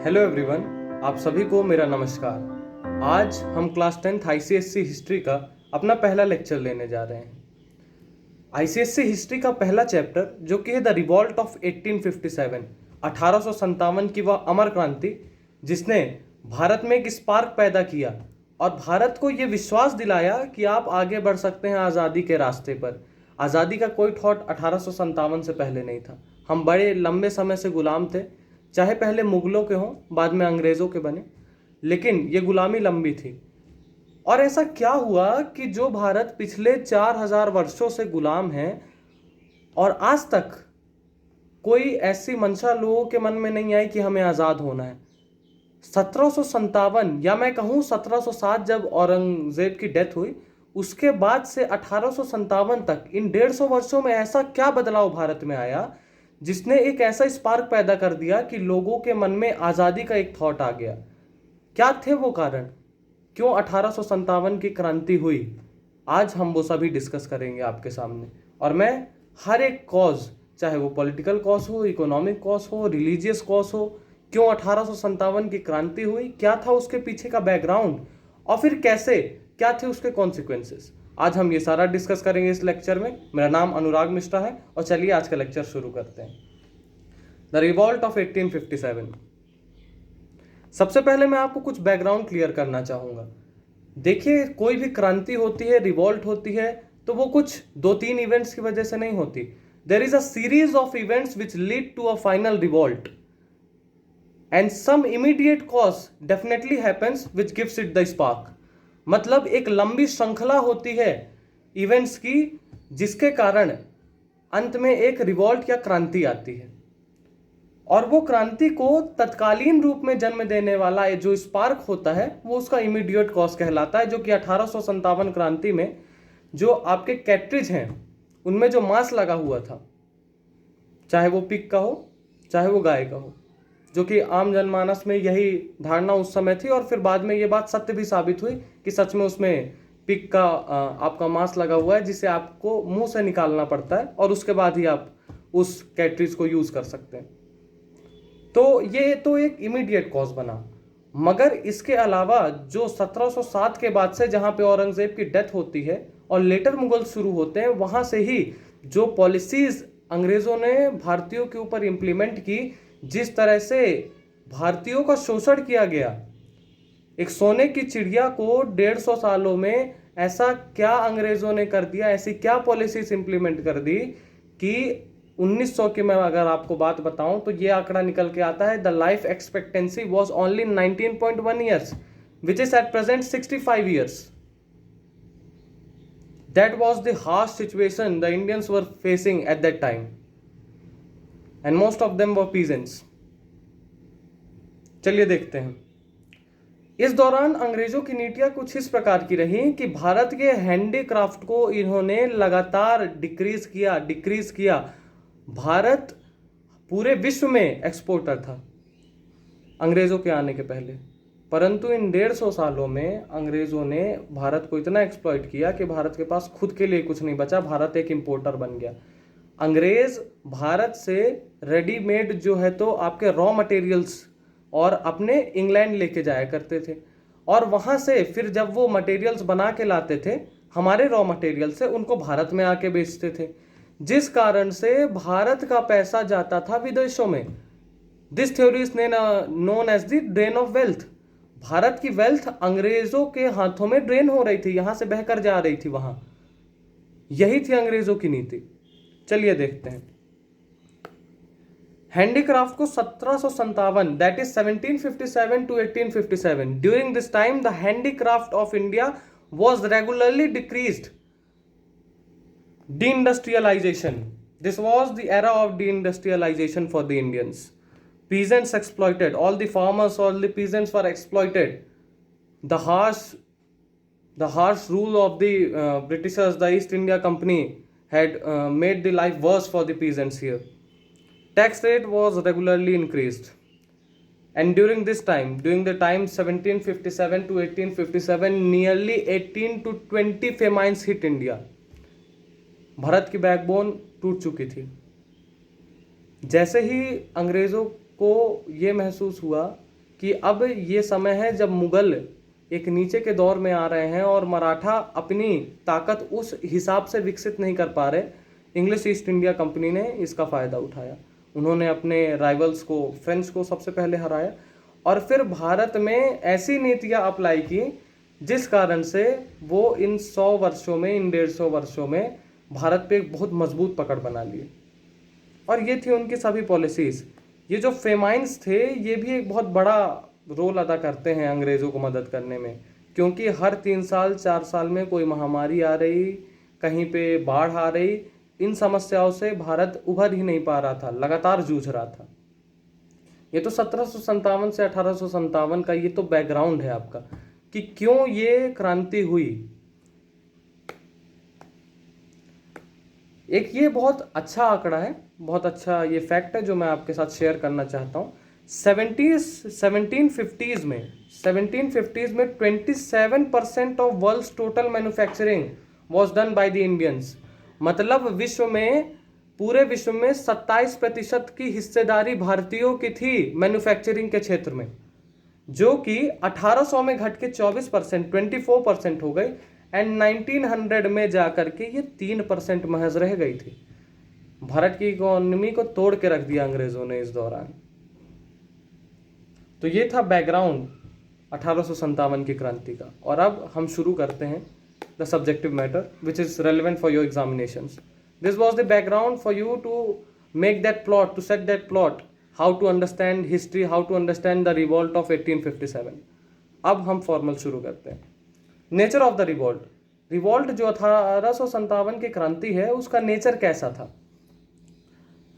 Hello everyone, आप सभी को मेरा नमस्कार। आज हम क्लास 10th आईसीएससी हिस्ट्री का अपना पहला लेक्चर लेने जा रहे हैं। आईसीएससी हिस्ट्री का पहला चैप्टर जो कि है द रिवॉल्ट ऑफ 1857, 1857 की वह अमर क्रांति जिसने भारत में एक स्पार्क पैदा किया और भारत को यह विश्वास दिलाया कि आप आगे बढ़ सकते हैं आज़ादी के रास्ते पर। आज़ादी का कोई थॉट 1857 से पहले नहीं था। हम बड़े लंबे समय से गुलाम थे, चाहे पहले मुगलों के हों, बाद में अंग्रेज़ों के बने, लेकिन ये गुलामी लंबी थी। और ऐसा क्या हुआ कि जो भारत पिछले 4000 वर्षों से गुलाम है और आज तक कोई ऐसी मंशा लोगों के मन में नहीं आई कि हमें आज़ाद होना है। 1757 या मैं कहूँ 1707 जब औरंगजेब की डेथ हुई, उसके बाद से 1857 तक इन 150 वर्षों में ऐसा क्या बदलाव भारत में आया जिसने एक ऐसा स्पार्क पैदा कर दिया कि लोगों के मन में आज़ादी का एक थॉट आ गया। क्या थे वो कारण, क्यों 1857 की क्रांति हुई? आज हम वो सभी डिस्कस करेंगे आपके सामने। और मैं हर एक कॉज, चाहे वो पॉलिटिकल कॉज हो, इकोनॉमिक कॉज हो, रिलीजियस कॉज हो, क्यों 1857 की क्रांति हुई, क्या था उसके पीछे का बैकग्राउंड और फिर कैसे, क्या थे उसके कॉन्सिक्वेंसेस, आज हम ये सारा डिस्कस करेंगे इस लेक्चर में। मेरा नाम अनुराग मिश्रा है और चलिए आज का लेक्चर शुरू करते हैं। The revolt of 1857। सबसे पहले मैं आपको कुछ बैकग्राउंड क्लियर करना चाहूंगा। देखिए, कोई भी क्रांति होती है, रिवॉल्ट होती है, तो वो कुछ 2-3 इवेंट्स की वजह से नहीं होती। There is a series of events which lead to a final revolt and some immediate cause definitely happens which gives it the spark. मतलब एक लंबी श्रृंखला होती है इवेंट्स की जिसके कारण अंत में एक रिवॉल्ट या क्रांति आती है, और वो क्रांति को तत्कालीन रूप में जन्म देने वाला जो स्पार्क होता है वो उसका इमीडिएट कॉज कहलाता है, जो कि 1857 क्रांति में जो आपके कैट्रिज हैं उनमें जो मांस लगा हुआ था, चाहे वो पिग का हो चाहे वो गाय का हो, जो कि आम जनमानस में यही धारणा उस समय थी। और फिर बाद में ये बात सत्य भी साबित हुई कि सच में उसमें पिग का आपका मांस लगा हुआ है जिसे आपको मुंह से निकालना पड़ता है और उसके बाद ही आप उस कैट्रिज को यूज कर सकते हैं। तो ये तो एक इमीडिएट कॉज बना, मगर इसके अलावा जो 1707 के बाद से जहां पे औरंगजेब की डेथ होती है और लेटर मुगल शुरू होते हैं, वहां से ही जो पॉलिसीज अंग्रेजों ने भारतीयों के ऊपर इंप्लीमेंट की, जिस तरह से भारतीयों का शोषण किया गया, एक सोने की चिड़िया को 150 सालों में ऐसा क्या अंग्रेजों ने कर दिया, ऐसी क्या पॉलिसीज इंप्लीमेंट कर दी कि 1900 की मैं अगर आपको बात बताऊं तो ये आंकड़ा निकल के आता है, the life expectancy was only 19.1 years which is at present 65 years. That was the harsh situation the Indians were facing at that time and most of them were peasants. चलिए देखते हैं। इस दौरान अंग्रेजों की नीतियां कुछ इस प्रकार की रही कि भारत के हैंडीक्राफ्ट को इन्होंने लगातार डिक्रीज किया। भारत पूरे विश्व में एक्सपोर्टर था अंग्रेजों के आने के पहले, परंतु इन 150 सालों में अंग्रेजों ने भारत को इतना एक्सप्लॉइट किया कि भारत के पास खुद के लिए कुछ नहीं बचा, भारत एक इंपोर्टर बन गया। अंग्रेज भारत से रेडीमेड जो है तो आपके रॉ मटेरियल्स और अपने इंग्लैंड लेके जाया करते थे, और वहां से फिर जब वो मटेरियल्स बना के लाते थे हमारे रॉ मटेरियल से, उनको भारत में आके बेचते थे, जिस कारण से भारत का पैसा जाता था विदेशों में। This theory is known as the drain of wealth. Bharat की वेल्थ अंग्रेजों के हाथों में ड्रेन हो रही थी, यहां से बहकर जा रही थी वहां। यही थी अंग्रेजों की नीति। चलिए देखते हैं। हैंडीक्राफ्ट को 1757, that is 1757 to 1857, during this time the handicraft of India was regularly decreased. Deindustrialization. This was the era of deindustrialization for the Indians. Peasants exploited. All the farmers, all the peasants were exploited. The harsh rule of the Britishers, the East India Company, had made the life worse for the peasants here. Tax rate was regularly increased. And during this time, during the time 1757 to 1857, nearly 18 to 20 famines hit India. Bharat की backbone टूट चुकी थी। जैसे ही अंग्रेजों को ये महसूस हुआ कि अब ये समय है जब मुगल एक नीचे के दौर में आ रहे हैं और मराठा अपनी ताकत उस हिसाब से विकसित नहीं कर पा रहे। इंग्लिश ईस्ट इंडिया कंपनी ने इसका फ़ायदा उठाया। उन्होंने अपने राइवल्स को, फ्रेंच को सबसे पहले हराया और फिर भारत में ऐसी नीतियां अप्लाई की जिस कारण से वो इन 100 वर्षों में, इन 150 वर्षों में भारत पे एक बहुत मजबूत पकड़ बना लिए। और ये थी उनकी सभी पॉलिसीज़। ये जो फेमाइंस थे ये भी एक बहुत बड़ा रोल अदा करते हैं अंग्रेज़ों को मदद करने में, क्योंकि हर 3 साल 4 साल में कोई महामारी आ रही, कहीं पे बाढ़ आ रही, इन समस्याओं से भारत उभर ही नहीं पा रहा था, लगातार जूझ रहा था। ये तो 1757 से 1857 का ये तो बैकग्राउंड है आपका कि क्यों ये क्रांति हुई। एक ये बहुत अच्छा आंकड़ा है, बहुत अच्छा ये फैक्ट है जो मैं आपके साथ शेयर करना चाहता हूँ। 1750s में 27% of world's total manufacturing was done by the Indians. मतलब विश्व में, पूरे विश्व में 27% की हिस्सेदारी भारतीयों की थी मैन्युफैक्चरिंग के क्षेत्र में, जो कि 1800 में घट के 24% हो गई एंड 1900 में जाकर के ये 3% महज रह गई थी। भारत की इकोनॉमी को तोड़ के रख दिया अंग्रेजों ने इस दौरान। तो ये था बैकग्राउंड 1857 की क्रांति का। और अब हम शुरू करते हैं the subjective matter which is relevant for your examinations. This was the background for you to make that plot, to set that plot, how to understand history, how to understand the revolt of 1857. अब हम formal शुरू करते हैं। Nature of the revolt. Revolt जो 1857 की क्रांति है उसका नेचर कैसा था?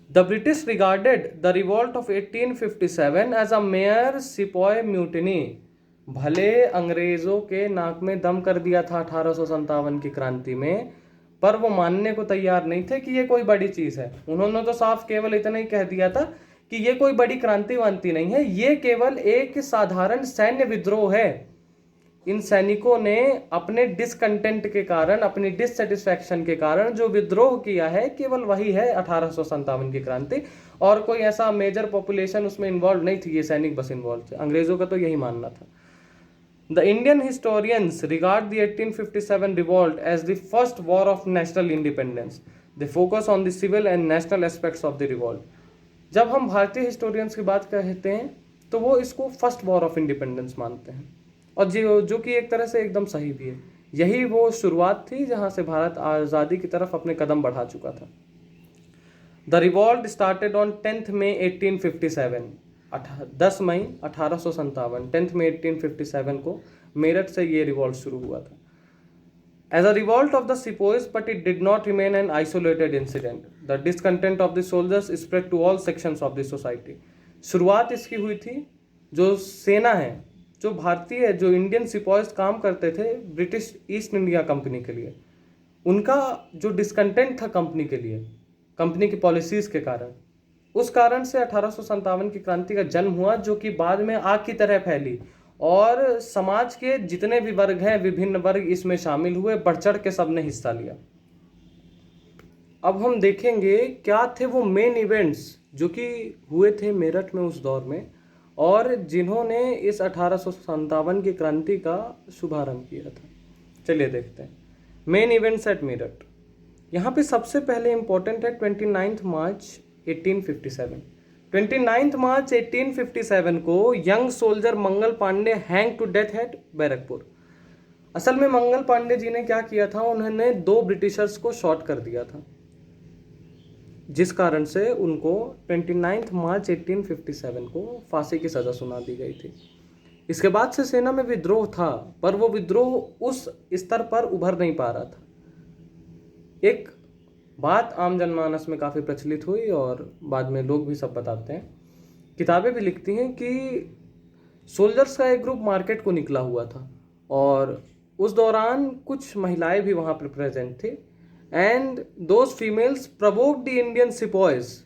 The British regarded the revolt of 1857 as a mere sepoy mutiny. भले अंग्रेजों के नाक में दम कर दिया था 1857 की क्रांति में, पर वो मानने को तैयार नहीं थे कि ये कोई बड़ी चीज है। उन्होंने तो साफ केवल इतना ही कह दिया था कि ये कोई बड़ी क्रांति वांति नहीं है, ये केवल एक साधारण सैन्य विद्रोह है। इन सैनिकों ने अपने डिसकंटेंट के कारण, अपनी डिससेटिस्फैक्शन के कारण जो विद्रोह किया है, केवल वही है 1857 की क्रांति। और कोई ऐसा मेजर पॉपुलेशन उसमें इन्वॉल्व नहीं थी, ये सैनिक बस इन्वॉल्व थे। अंग्रेजों का तो यही मानना था। The Indian historians regard the 1857 revolt as the first war of national independence. They focus on the civil and national aspects of the revolt. जब हम भारतीय हिस्टोरियंस की बात कहते हैं तो वो इसको फर्स्ट वॉर ऑफ इंडिपेंडेंस मानते हैं, और जो कि एक तरह से एकदम सही भी है। यही वो शुरुआत थी जहां से भारत आज़ादी की तरफ अपने कदम बढ़ा चुका था। द रिवॉल्ट स्टार्टेड ऑन 10 मई 1857। 10 मई 1857, 10 मई 1857 को मेरठ से ये रिवॉल्ट शुरू हुआ था। As a revolt of the sepoys, but it did not remain an isolated incident. The discontent of the soldiers spread to all sections of the society. शुरुआत इसकी हुई थी, जो सेना है, जो भारतीय, जो इंडियन सिपॉइज काम करते थे ब्रिटिश ईस्ट इंडिया कंपनी के लिए, उनका जो डिसकंटेंट था कंपनी के लिए, कंपनी की पॉलिसीज के कारण, उस कारण से 1857 की क्रांति का जन्म हुआ, जो कि बाद में आग की तरह फैली और समाज के जितने भी वर्ग हैं, विभिन्न वर्ग इसमें शामिल हुए, बढ़ चढ़ के सबने हिस्सा लिया। अब हम देखेंगे क्या थे वो मेन इवेंट्स जो कि हुए थे मेरठ में उस दौर में, और जिन्होंने इस 1857 की क्रांति का शुभारंभ किया था। चलिए देखते हैं मेन इवेंट्स एट मेरठ। यहाँ पे सबसे पहले इंपॉर्टेंट है 29 मार्च 1857। 29 मार्च 1857 को young soldier Mangal Pandey hang to death at Barrackpore. असल में मंगल पांडे जी ने क्या किया था, उन्होंने 2 ब्रिटिशर्स को शॉट कर दिया था, जिस कारण से उनको 29 मार्च 1857 को फांसी की सजा सुना दी गई थी। इसके बाद से सेना में विद्रोह था, पर वो विद्रोह उस स्तर पर उभर नहीं पा रहा था। एक बात आम जनमानस में काफ़ी प्रचलित हुई और बाद में लोग भी सब बताते हैं, किताबें भी लिखती हैं कि सोल्जर्स का एक ग्रुप मार्केट को निकला हुआ था और उस दौरान कुछ महिलाएं भी वहाँ पर प्रेजेंट थी। And those females provoked the Indian sepoys.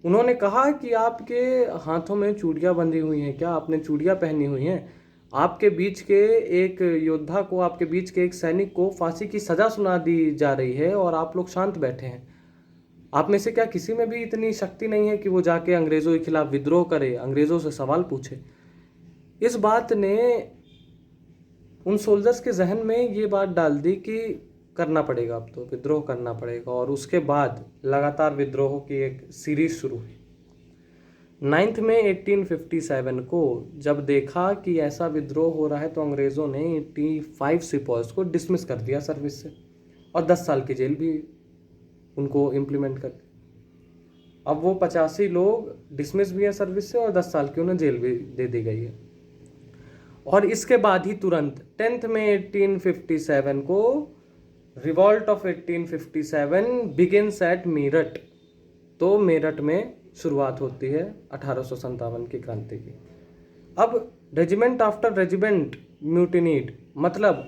उन्होंने कहा कि आपके हाथों में चूड़ियाँ बंधी हुई हैं क्या, आपने चूड़ियाँ पहनी हुई हैं, आपके बीच के एक योद्धा को, आपके बीच के एक सैनिक को फांसी की सज़ा सुना दी जा रही है और आप लोग शांत बैठे हैं। आप में से क्या किसी में भी इतनी शक्ति नहीं है कि वो जाके अंग्रेज़ों के खिलाफ विद्रोह करे, अंग्रेज़ों से सवाल पूछे? इस बात ने उन सोल्जर्स के जहन में ये बात डाल दी कि करना पड़ेगा, अब तो विद्रोह करना पड़ेगा। और उसके बाद लगातार विद्रोहों की एक सीरीज शुरू हुई। 9 मई 1857 को जब देखा कि ऐसा विद्रोह हो रहा है तो अंग्रेज़ों ने 85 सिपाहियों को डिसमिस कर दिया सर्विस से और 10 साल की जेल भी उनको इम्प्लीमेंट कर दी। अब वो 85 लोग डिसमिस भी हैं सर्विस से और 10 साल की उन्हें जेल भी दे दी गई है। और इसके बाद ही तुरंत 10 मई 1857 को revolt of 1857 begins at Meerut. तो मेरठ में शुरुआत होती है 1857 की क्रांति की। अब रेजिमेंट आफ्टर रेजिमेंट म्यूटिनीड, मतलब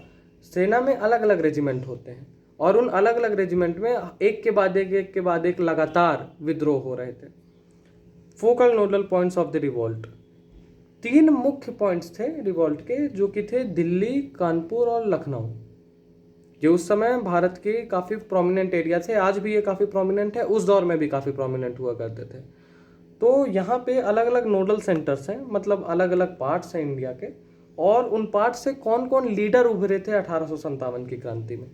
सेना में अलग अलग रेजिमेंट होते हैं और उन अलग अलग रेजिमेंट में एक के बाद एक लगातार विद्रोह हो रहे थे। Focal nodal points of the revolt, 3 मुख्य पॉइंट्स थे रिवॉल्ट के, जो कि थे दिल्ली, कानपुर और लखनऊ। ये उस समय भारत के काफ़ी प्रोमिनेंट एरिया थे, आज भी ये काफ़ी प्रोमिनेंट है, उस दौर में भी काफ़ी प्रोमिनेंट हुआ करते थे। तो यहाँ पे अलग अलग नोडल सेंटर्स हैं, मतलब अलग अलग पार्ट्स हैं इंडिया के, और उन पार्ट्स से कौन कौन लीडर उभरे थे 1857 की क्रांति में।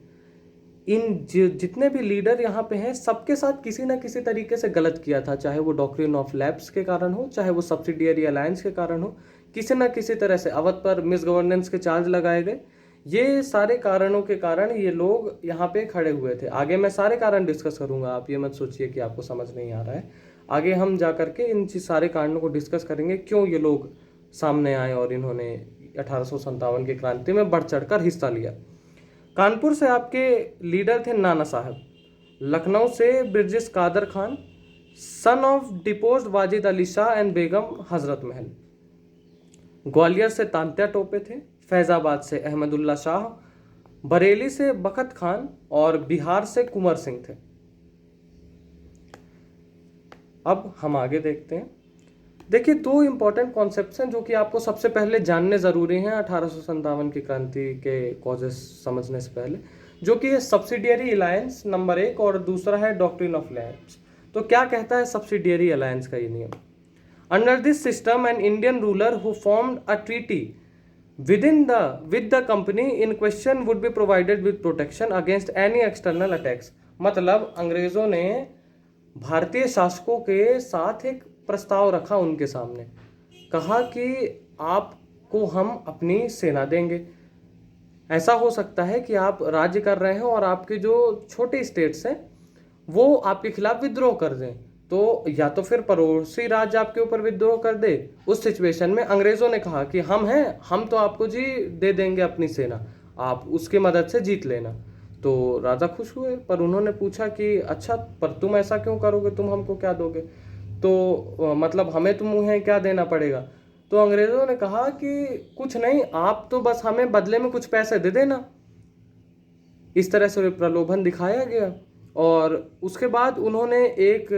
इन जितने भी लीडर यहाँ पे हैं सबके साथ किसी ना किसी तरीके से गलत किया था, चाहे वो डॉक्ट्रिन ऑफ लैप्स के कारण हो, चाहे वो सब्सिडियरी अलायंस के कारण हो, किसी ना किसी तरह से अवध पर मिस गवर्नेंस के चार्ज लगाए गए। ये सारे कारणों के कारण ये लोग यहाँ पे खड़े हुए थे। आगे मैं सारे कारण डिस्कस करूंगा, आप ये मत सोचिए कि आपको समझ नहीं आ रहा है। आगे हम जा करके इन सारे कारणों को डिस्कस करेंगे, क्यों ये लोग सामने आए और इन्होंने 1857 की क्रांति में बढ़ चढ़कर हिस्सा लिया। कानपुर से आपके लीडर थे नाना साहब, लखनऊ से Brijesh Kadar Khan, son of deposed Wajid Ali Shah and Begum Hazrat Mahal. Gwalior से तांत्या टोपे थे, फैजाबाद से अहमदुल्ला शाह, बरेली से बखत खान और बिहार से कुंवर सिंह थे। अब हम आगे देखते हैं। देखिए, 2 इंपॉर्टेंट कॉन्सेप्ट्स हैं जो कि आपको सबसे पहले जानने ज़रूरी हैं 1857 की क्रांति के कॉजेस समझने से पहले, जो कि है सब्सिडियरी अलायंस नंबर 1 और दूसरा है डॉक्ट्रिन ऑफ लैप्स। तो क्या कहता है सब्सिडियरी अलायंस का ये नियम? Under this system an Indian ruler who formed a treaty with the company in question would be provided with protection against any external attacks। मतलब अंग्रेजों ने भारतीय शासकों के साथ एक प्रस्ताव रखा उनके सामने, कहा कि आपको हम अपनी सेना देंगे। ऐसा हो सकता है कि आप राज्य कर रहे हैं और आपके जो छोटे स्टेट्स हैं वो आपके खिलाफ विद्रोह कर दें, तो या तो फिर पड़ोसी राज्य आपके ऊपर विद्रोह कर दे। उस सिचुएशन में अंग्रेजों ने कहा कि हम तो आपको जी दे देंगे अपनी सेना, आप उसकी मदद से जीत लेना। तो राजा खुश हुए, पर उन्होंने पूछा कि अच्छा, पर तुम ऐसा क्यों करोगे, तुम हमको क्या दोगे? तो मतलब हमें तुम्हें क्या देना पड़ेगा? तो अंग्रेजों ने कहा कि कुछ नहीं, आप तो बस हमें बदले में कुछ पैसे दे देना। इस तरह से प्रलोभन दिखाया गया और उसके बाद उन्होंने एक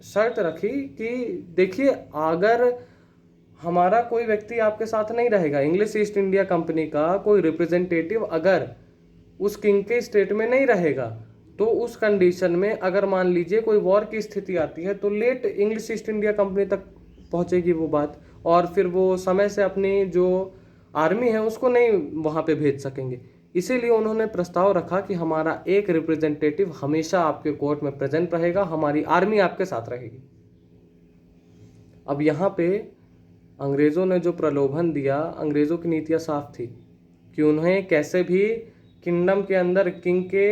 शर्त रखी कि देखिए, अगर हमारा कोई व्यक्ति आपके साथ नहीं रहेगा, इंग्लिश ईस्ट इंडिया कंपनी का कोई रिप्रेजेंटेटिव अगर उस किंग के स्टेट में नहीं रहेगा, तो उस कंडीशन में अगर मान लीजिए कोई वॉर की स्थिति आती है तो let English East India company तक पहुंचेगी वो बात, और फिर वो समय से अपनी जो आर्मी है उसको नहीं वहाँ पे भेज सकेंगे। इसीलिए उन्होंने प्रस्ताव रखा कि हमारा एक रिप्रेजेंटेटिव हमेशा आपके कोर्ट में प्रेजेंट रहेगा, हमारी आर्मी आपके साथ रहेगी। अब यहाँ पे अंग्रेज़ों ने जो प्रलोभन दिया, अंग्रेज़ों की नीतियाँ साफ थी कि उन्हें कैसे भी किंगडम के अंदर किंग के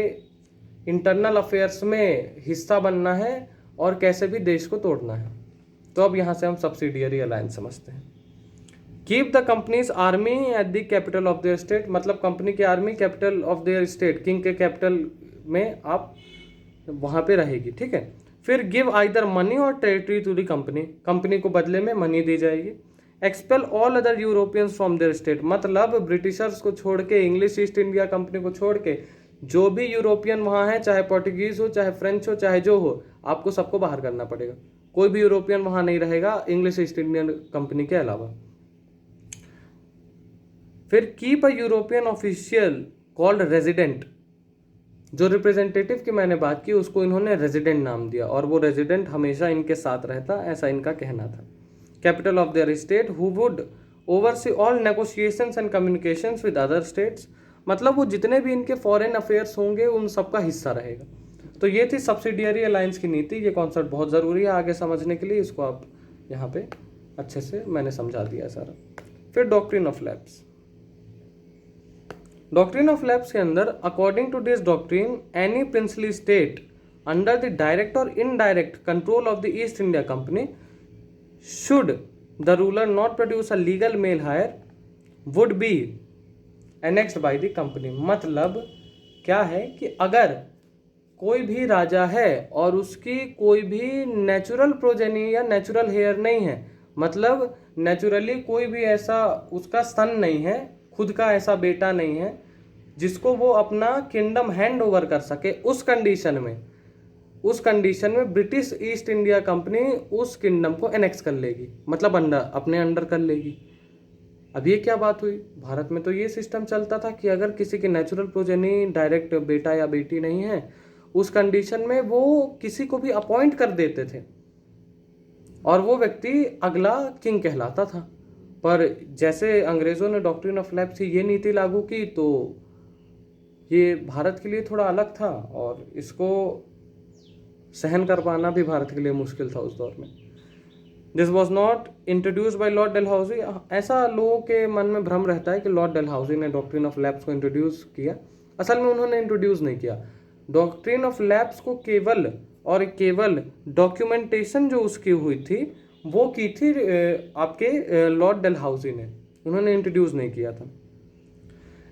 इंटरनल अफेयर्स में हिस्सा बनना है और कैसे भी देश को तोड़ना है। तो अब यहाँ से हम सब्सिडियरी अलायंस समझते हैं। Keep the company's army at the capital of their state, मतलब कंपनी की army capital of their state, king के कैपिटल में आप वहाँ पे रहेगी, ठीक है। फिर give either money or territory to the company, company को बदले में मनी दी जाएगी। Expel all other Europeans from their state, मतलब ब्रिटिशर्स को छोड़ के, इंग्लिश ईस्ट इंडिया कंपनी को छोड़ के जो भी यूरोपियन वहाँ है, चाहे पोर्टुगीज हो, चाहे फ्रेंच हो, चाहे जो हो, आपको सबको बाहर करना पड़ेगा। कोई भी यूरोपियन वहाँ नहीं रहेगा इंग्लिश ईस्ट इंडियन कंपनी के अलावा। फिर keep a European official called resident, जो रिप्रेजेंटेटिव की मैंने बात की उसको इन्होंने रेजिडेंट नाम दिया, और वो रेजिडेंट हमेशा इनके साथ रहता, ऐसा इनका कहना था। Capital of their state who would oversee all negotiations and communications with other states, मतलब वो जितने भी इनके फॉरेन अफेयर्स होंगे उन सबका हिस्सा रहेगा। तो ये थी सब्सिडियरी अलायंस की नीति। ये कॉन्सेप्ट बहुत ज़रूरी है आगे समझने के लिए, इसको आप यहाँ पे अच्छे से मैंने समझा दिया है सारा। फिर doctrine of lapse. Doctrine of lapse के अंदर according to this doctrine any princely state under the direct और indirect control of the East India Company should the ruler not produce a legal male heir would be annexed by the company. मतलब क्या है कि अगर कोई भी राजा है और उसकी कोई भी नेचुरल प्रोजेनी या नेचुरल हेयर नहीं है, मतलब नेचुरली कोई भी ऐसा उसका सन नहीं है, खुद का ऐसा बेटा नहीं है जिसको वो अपना किंगडम हैंड ओवर कर सके, उस कंडीशन में ब्रिटिश ईस्ट इंडिया कंपनी उस किंगडम को एनेक्स कर लेगी, मतलब अपने अंडर कर लेगी। अब ये क्या बात हुई, भारत में तो ये सिस्टम चलता था कि अगर किसी की नेचुरल प्रोजेनी डायरेक्ट बेटा या बेटी नहीं है, उस कंडीशन में वो किसी को भी अपॉइंट कर देते थे और वो व्यक्ति अगला किंग कहलाता था। पर जैसे अंग्रेजों ने डॉक्ट्रिन ऑफ लैप्स से ये नीति लागू की तो ये भारत के लिए थोड़ा अलग था और इसको सहन कर पाना भी भारत के लिए मुश्किल था उस दौर में। This was not introduce by Lord Dalhousie. ऐसा लोगों के मन में भ्रम रहता है कि लॉर्ड डलहौजी ने डॉक्ट्रिन ऑफ लैप्स को इंट्रोड्यूस किया। असल में उन्होंने इंट्रोड्यूस नहीं किया। डॉक्ट्रिन ऑफ लैप्स को केवल डॉक्यूमेंटेशन जो उसकी हुई थी वो की थी आपके लॉर्ड डलहौजी ने, उन्होंने इंट्रोड्यूस नहीं किया था।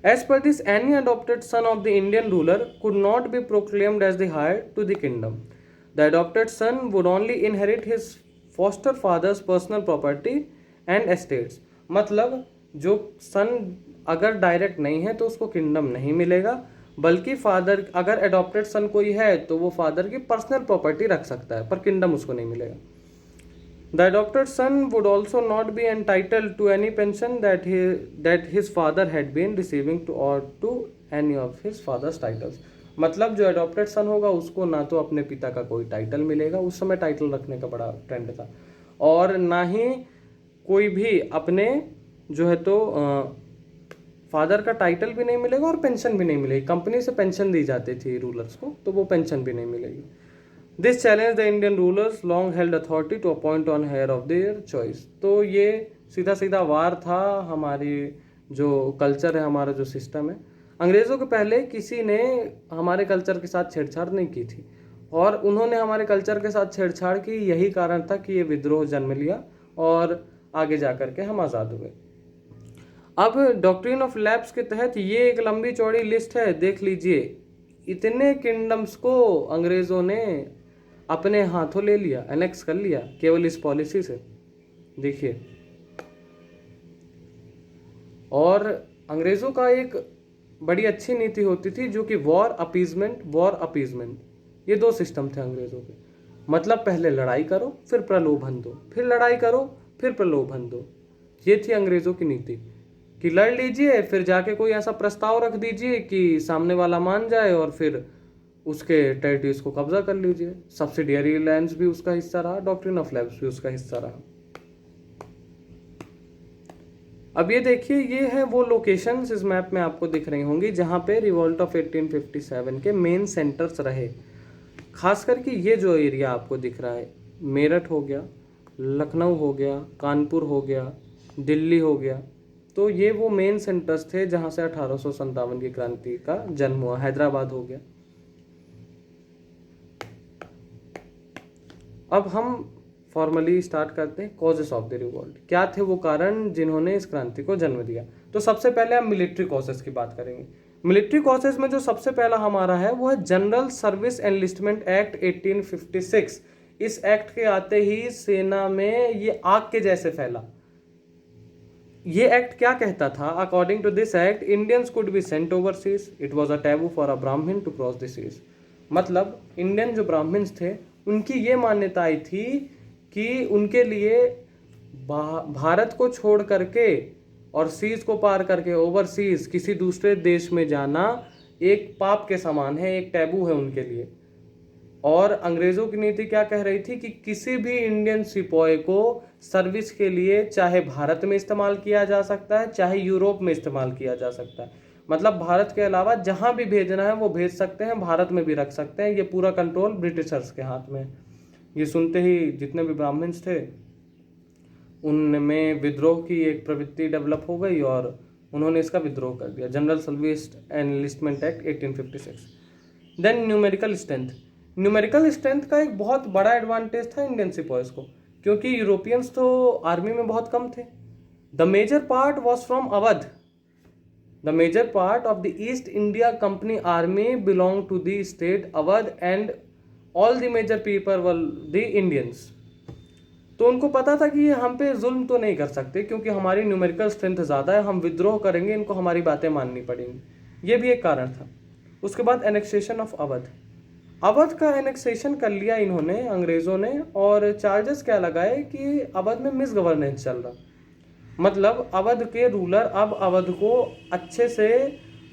As per this, any adopted son of the Indian ruler could not be proclaimed as the heir to the kingdom. The adopted son would only inherit his foster father's personal property and estates. मतलब जो सन अगर direct नहीं है तो उसको kingdom नहीं मिलेगा, बल्कि फादर अगर एडॉप्टेड सन कोई है तो वो फादर की पर्सनल प्रॉपर्टी रख सकता है, पर किंगडम उसको नहीं मिलेगा। The adopted son would also not be entitled to any pension that his father had been receiving to any of his father's titles. मतलब जो adopted son होगा उसको ना तो अपने पिता का कोई टाइटल मिलेगा, उस समय टाइटल रखने का बड़ा ट्रेंड था, और ना ही कोई भी अपने जो है तो फादर का टाइटल भी नहीं मिलेगा और पेंशन भी नहीं मिलेगी। कंपनी से पेंशन दी जाती थी रूलर्स को, तो वो पेंशन भी नहीं मिलेगी। This challenge the Indian rulers long held authority to appoint on heir of their choice. तो ये सीधा सीधा वार था हमारी जो कल्चर है, हमारा जो सिस्टम है। अंग्रेज़ों के पहले किसी ने हमारे कल्चर के साथ छेड़छाड़ नहीं की थी, और उन्होंने हमारे कल्चर के साथ छेड़छाड़ की, यही कारण था कि ये विद्रोह जन्म लिया और आगे जा कर के हम आज़ाद हुए। अब डॉक्ट्रिन ऑफ लैप्स के तहत ये एक लंबी चौड़ी लिस्ट है, देख लीजिए। इतने किंगडम्स को अंग्रेज़ों ने अपने हाथों ले लिया, एनेक्स कर लिया केवल इस पॉलिसी से, देखिए। और अंग्रेज़ों का एक बड़ी अच्छी नीति होती थी जो कि वॉर अपीजमेंट, ये दो सिस्टम थे अंग्रेज़ों के। मतलब पहले लड़ाई करो फिर प्रलोभन दो, फिर लड़ाई करो फिर प्रलोभन दो। ये थी अंग्रेज़ों की नीति कि लड़ लीजिए, फिर जाके कोई ऐसा प्रस्ताव रख दीजिए कि सामने वाला मान जाए और फिर उसके टेरिटरीज को कब्जा कर लीजिए। सब्सिडियरी अलायंस भी उसका हिस्सा रहा, डॉक्ट्रिन ऑफ लैप्स भी उसका हिस्सा रहा। अब ये देखिए, ये है वो लोकेशंस इस मैप में आपको दिख रही होंगी जहाँ पे रिवॉल्ट ऑफ 1857 के मेन सेंटर्स रहे। खास करके ये जो एरिया आपको दिख रहा है, मेरठ हो गया, लखनऊ हो गया, कानपुर हो गया, दिल्ली हो गया, तो ये वो मेन सेंटर्स थे जहाँ से 1857 की क्रांति का जन्म हुआ। हैदराबाद हो गया। अब हम फॉर्मली स्टार्ट करते हैं कॉजेस ऑफ द रिवॉल्ट। क्या थे वो कारण जिन्होंने इस क्रांति को जन्म दिया? तो सबसे पहले हम मिलिट्री कॉजेस की बात करेंगे। मिलिट्री कॉजेस में जो सबसे पहला हमारा है वो है जनरल सर्विस एनलिस्टमेंट एक्ट 1856। इस एक्ट के आते ही सेना में ये आग के जैसे फैला। ये एक्ट क्या कहता था? According to this act Indians could be sent overseas, it was a taboo for a Brahmin to cross the seas. मतलब इंडियन जो ब्राह्मण्स थे उनकी ये मान्यता आई थी कि उनके लिए भारत को छोड़ करके और सीज को पार करके ओवरसीज किसी दूसरे देश में जाना एक पाप के समान है, एक टैबू है उनके लिए। और अंग्रेज़ों की नीति क्या कह रही थी कि किसी भी इंडियन सिपाही को सर्विस के लिए चाहे भारत में इस्तेमाल किया जा सकता है, चाहे यूरोप में इस्तेमाल किया जा सकता है। मतलब भारत के अलावा जहां भी भेजना है वो भेज सकते हैं, भारत में भी रख सकते हैं। ये पूरा कंट्रोल ब्रिटिशर्स के हाथ में है। ये सुनते ही जितने भी ब्राह्मण्स थे उनमें विद्रोह की एक प्रवृत्ति डेवलप हो गई और उन्होंने इसका विद्रोह कर दिया। General service enlistment act 1856। Then numerical strength. Numerical strength का एक बहुत बड़ा एडवांटेज था इंडियन सिपाहीज को, क्योंकि यूरोपियंस तो आर्मी में बहुत कम थे। The major part was from Awadh. The major part of the East India company army belong to the state Awadh and all the major people were the Indians. तो उनको पता था कि ये हम पे जुल्म तो नहीं कर सकते, क्योंकि हमारी न्यूमेरिकल स्ट्रेंथ ज़्यादा है, हम विद्रोह करेंगे, इनको हमारी बातें माननी पड़ेंगी। ये भी एक कारण था। उसके बाद एनेक्सेशन ऑफ अवध। अवध का एनेक्सेशन कर लिया इन्होंने, अंग्रेज़ों ने, और चार्जेस क्या लगाए कि अवध में मिस गवर्नेंस चल रहा। मतलब अवध के रूलर अब अवध को अच्छे से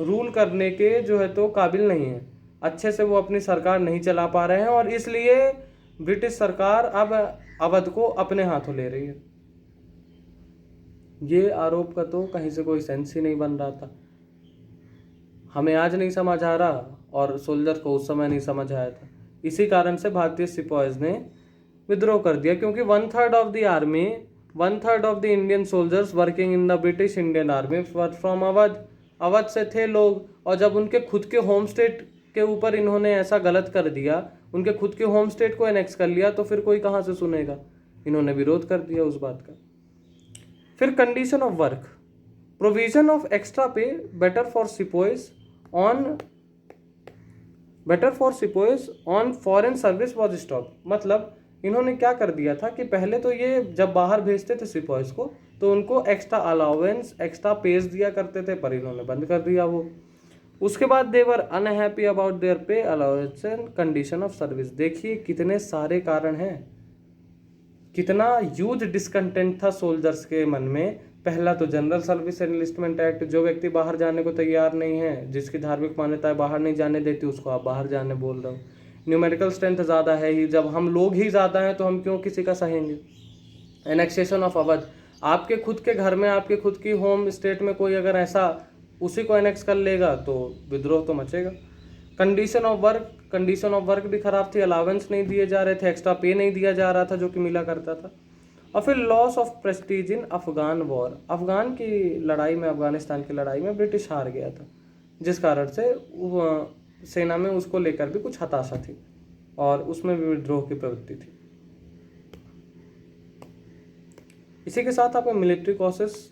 रूल करने के जो है तो काबिल नहीं है, अच्छे से वो अपनी सरकार नहीं चला पा रहे हैं, और इसलिए ब्रिटिश सरकार अब अवध को अपने हाथों ले रही है। ये आरोप का तो कहीं से कोई सेंस ही नहीं बन रहा था। हमें आज नहीं समझ आ रहा और सोल्जर को उस समय नहीं समझ आया था। इसी कारण से भारतीय सिपाहीज ने विद्रोह कर दिया, क्योंकि 1/3 of the army, 1/3 of the Indian soldiers working in the British Indian army were from Awadh. Awadh से थे लोग, और जब उनके खुद के होम स्टेट के ऊपर इन्होंने ऐसा गलत कर दिया, उनके खुद के होम स्टेट को एनेक्स कर लिया, तो फिर कोई कहाँ से सुनेगा। इन्होंने विरोध कर दिया उस बात का। फिर condition of work. Provision of extra pay batta for sepoys on foreign service was stop. मतलब इन्होंने क्या कर दिया था कि पहले तो ये जब बाहर भेजते थे सिपाहीज को तो उनको एक्स्ट्रा अलाउंस, एक्स्ट्रा पेज दिया करते थे, पर इन्होंने बंद कर दिया वो। उसके बाद देवर अनहैप्पी अबाउट देयर पे allowance and condition of service. देखिए कितने सारे कारण हैं, कितना ह्यूज डिसकंटेंट था सोल्जर्स के मन में। पहला तो जनरल सर्विस एनलिस्टमेंट एक्ट, जो व्यक्ति बाहर जाने को तैयार नहीं है, जिसकी धार्मिक मान्यताएं बाहर नहीं जाने देती, उसको आप बाहर जाने बोल रहे हो। न्यूमेरिकल स्ट्रेंथ ज़्यादा है ही, जब हम लोग ही ज़्यादा हैं तो हम क्यों किसी का सहेंगे। Annexation of Awadh. आपके खुद के घर में, आपके खुद की होम स्टेट में कोई अगर ऐसा उसी को एनेक्स कर लेगा तो विद्रोह तो मचेगा। कंडीशन ऑफ वर्क भी खराब थी, अलावेंस नहीं दिए जा रहे थे, एक्स्ट्रा पे नहीं दिया जा रहा था जो कि मिला करता था। और फिर loss of Prestige in Afghan war. Afghan की लड़ाई में, अफगानिस्तान की लड़ाई में ब्रिटिश हार गया था, जिस कारण से सेना में उसको लेकर भी कुछ हताशा थी और उसमें भी विद्रोह की प्रवृत्ति थी। इसी के साथ आपके मिलिट्री कॉजेस